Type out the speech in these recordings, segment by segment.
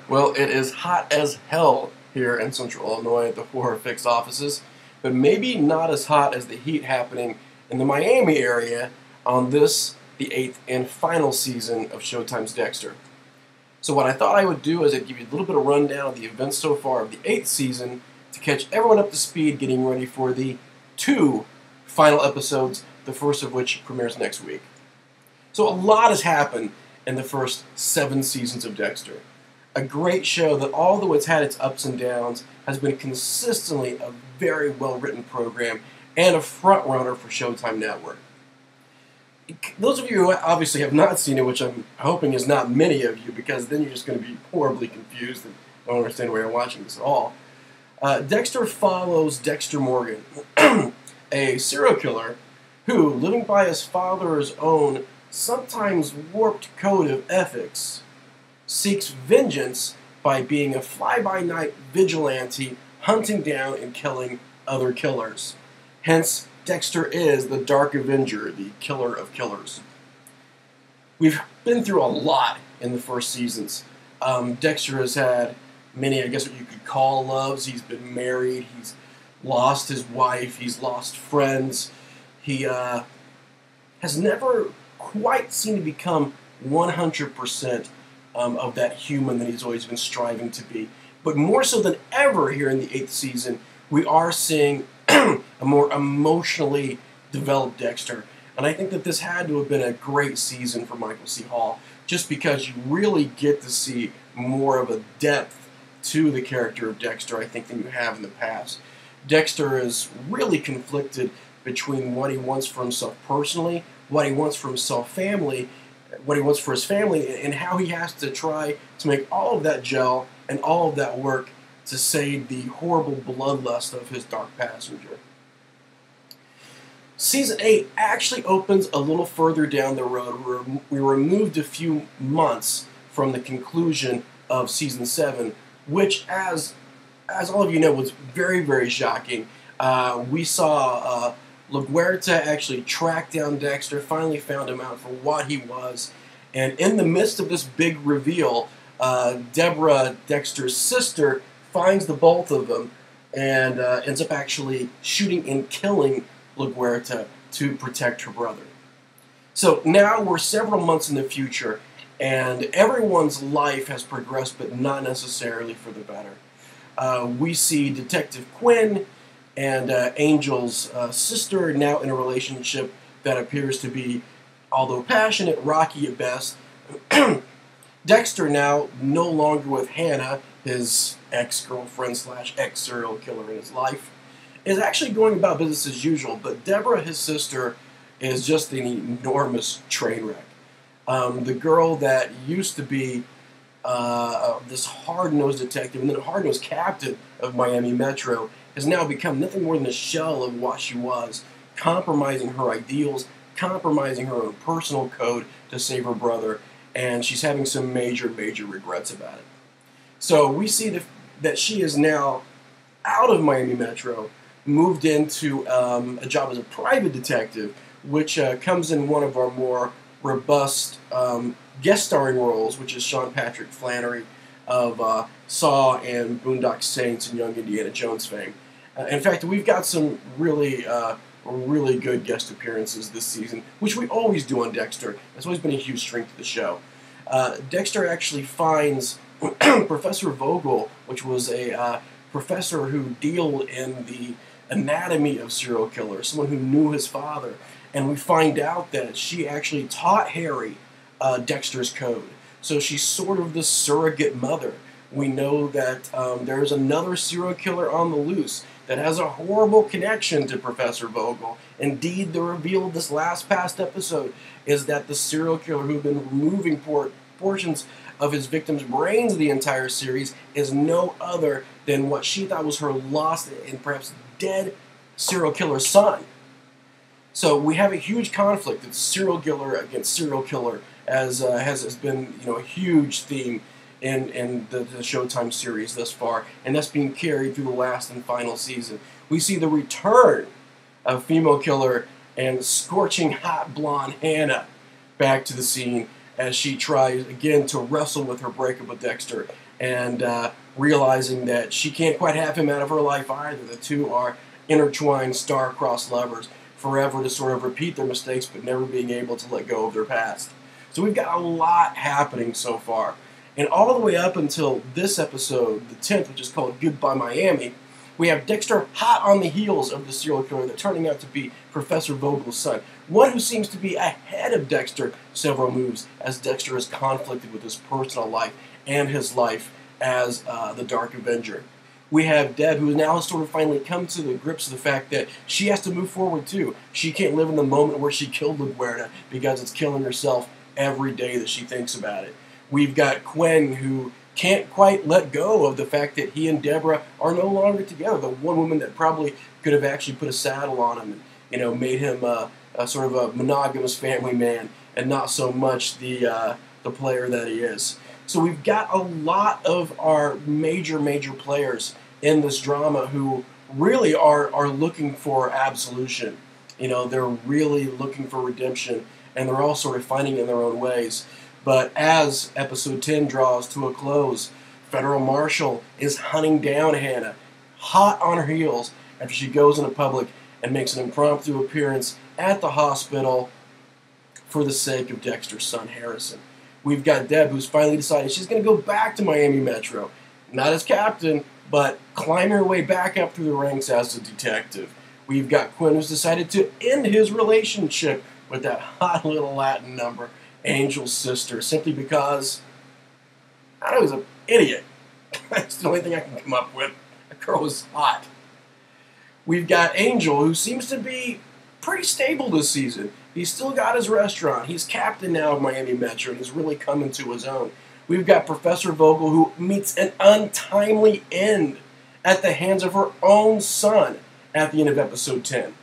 Well, it is hot as hell here in Central Illinois at the Horror Fix offices, but maybe not as hot as the heat happening in the Miami area on this, the 8th and final season of Showtime's Dexter. So what I thought I would do is I'd give you a little bit of rundown of the events so far of the 8th season to catch everyone up to speed getting ready for the 2 final episodes, the first of which premieres next week. So a lot has happened in the first 7 seasons of Dexter. A great show that, although it's had its ups and downs, has been consistently a very well-written program and a front-runner for Showtime Network. Those of you who obviously have not seen it, which I'm hoping is not many of you, because then you're just going to be horribly confused and don't understand why you're watching this at all. Dexter follows Dexter Morgan, a serial killer who, living by his father's own sometimes warped code of ethics, seeks vengeance by being a fly-by-night vigilante hunting down and killing other killers. Hence, Dexter is the Dark Avenger, the killer of killers. We've been through a lot in the first seasons. Dexter has had many, I guess what you could call loves. He's been married, he's lost his wife, he's lost friends. He has never quite seemed to become 100% of that human that he's always been striving to be. But more so than ever here in the 8th season, we are seeing a more emotionally developed Dexter. And I think that this had to have been a great season for Michael C. Hall, just because you really get to see more of a depth to the character of Dexter, I think, than you have in the past. Dexter is really conflicted between what he wants for himself personally, what he wants for himself family, what he wants for his family, and how he has to try to make all of that gel and all of that work to save the horrible bloodlust of his dark passenger. Season 8 actually opens a little further down the road. We were moved a few months from the conclusion of Season 7, which, as all of you know, was very, very shocking. We saw LaGuerta actually track down Dexter, finally found him out for what he was, and in the midst of this big reveal, Deborah, Dexter's sister, finds the both of them and ends up actually shooting and killing LaGuerta to protect her brother. So now we're several months in the future, and everyone's life has progressed, but not necessarily for the better. We see Detective Quinn and Angel's sister now in a relationship that appears to be, although passionate, rocky at best. Dexter now no longer with Hannah, his ex-girlfriend / ex-serial killer in his life, is actually going about business as usual, but Deborah, his sister, is just an enormous train wreck. The girl that used to be this hard-nosed detective and then a hard-nosed captain of Miami Metro has now become nothing more than a shell of what she was, compromising her ideals, compromising her own personal code to save her brother, and she's having some major, major regrets about it. So we see that she is now out of Miami Metro, moved into a job as a private detective, which comes in one of our more robust guest starring roles, which is Sean Patrick Flannery of Saw and Boondock Saints and Young Indiana Jones fame. In fact, we've got some really good guest appearances this season, which we always do on Dexter. That's always been a huge strength of the show. Dexter actually finds Professor Vogel, which was a professor who dealt in the anatomy of serial killers, someone who knew his father, and we find out that she actually taught Harry Dexter's code. So she's sort of the surrogate mother. We know that there's another serial killer on the loose that has a horrible connection to Professor Vogel. Indeed, the reveal of this past episode is that the serial killer who'd been removing portions of his victims' brains the entire series is no other than what she thought was her lost and perhaps dead serial killer son. So we have a huge conflict. It's serial killer against serial killer, as has been a huge theme in the Showtime series thus far, and that's being carried through the last and final season. We see the return of female killer and scorching hot blonde Hannah back to the scene as she tries again to wrestle with her breakup with Dexter and realizing that she can't quite have him out of her life either. The two are intertwined, star-crossed lovers, forever to sort of repeat their mistakes but never being able to let go of their past. So we've got a lot happening so far. And all the way up until this episode, the 10th, which is called Goodbye Miami, we have Dexter hot on the heels of the serial killer that's turning out to be Professor Vogel's son. One who seems to be ahead of Dexter several moves as Dexter is conflicted with his personal life and his life as the Dark Avenger. We have Deb, who now has sort of finally come to the grips with the fact that she has to move forward too. She can't live in the moment where she killed LaGuerta because it's killing herself every day that she thinks about it. We've got Quinn, who can't quite let go of the fact that he and Deborah are no longer together. The one woman that probably could have actually put a saddle on him and made him a sort of a monogamous family man, and not so much the player that he is. So we've got a lot of our major players in this drama who really are looking for absolution. They're really looking for redemption, and they're all sort of finding it in their own ways. But as episode 10 draws to a close, Federal Marshal is hunting down Hannah, hot on her heels, after she goes into public and makes an impromptu appearance at the hospital for the sake of Dexter's son, Harrison. We've got Deb, who's finally decided she's going to go back to Miami Metro, not as captain, but climbing her way back up through the ranks as a detective. We've got Quinn, who's decided to end his relationship with that hot little Latin number, Angel's sister, simply because I don't know, he's an idiot. That's the only thing I can come up with. The girl was hot. We've got Angel, who seems to be pretty stable this season. He's still got his restaurant. He's captain now of Miami Metro, and he's really coming to his own. We've got Professor Vogel, who meets an untimely end at the hands of her own son at the end of episode 10.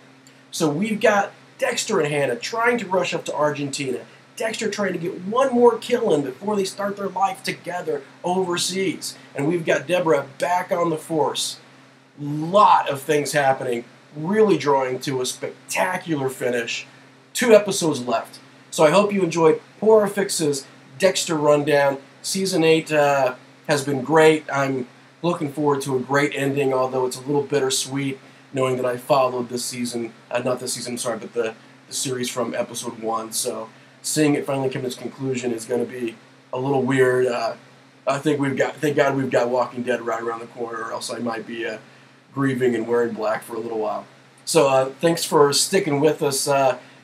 So we've got Dexter and Hannah trying to rush up to Argentina. Dexter trying to get one more kill in before they start their life together overseas. And we've got Deborah back on the force. Lot of things happening, really drawing to a spectacular finish. 2 episodes left. So I hope you enjoyed Horror Fix's Dexter Rundown. Season 8 has been great. I'm looking forward to a great ending, although it's a little bittersweet knowing that I followed this season, not this season, sorry, but the series from episode 1. So seeing it finally come to its conclusion is going to be a little weird. I think thank God we've got Walking Dead right around the corner, or else I might be grieving and wearing black for a little while. So thanks for sticking with us,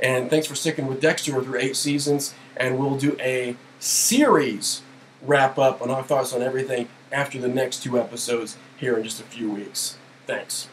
and thanks for sticking with Dexter through 8 seasons, and we'll do a series wrap-up on our thoughts on everything after the next 2 episodes here in just a few weeks. Thanks.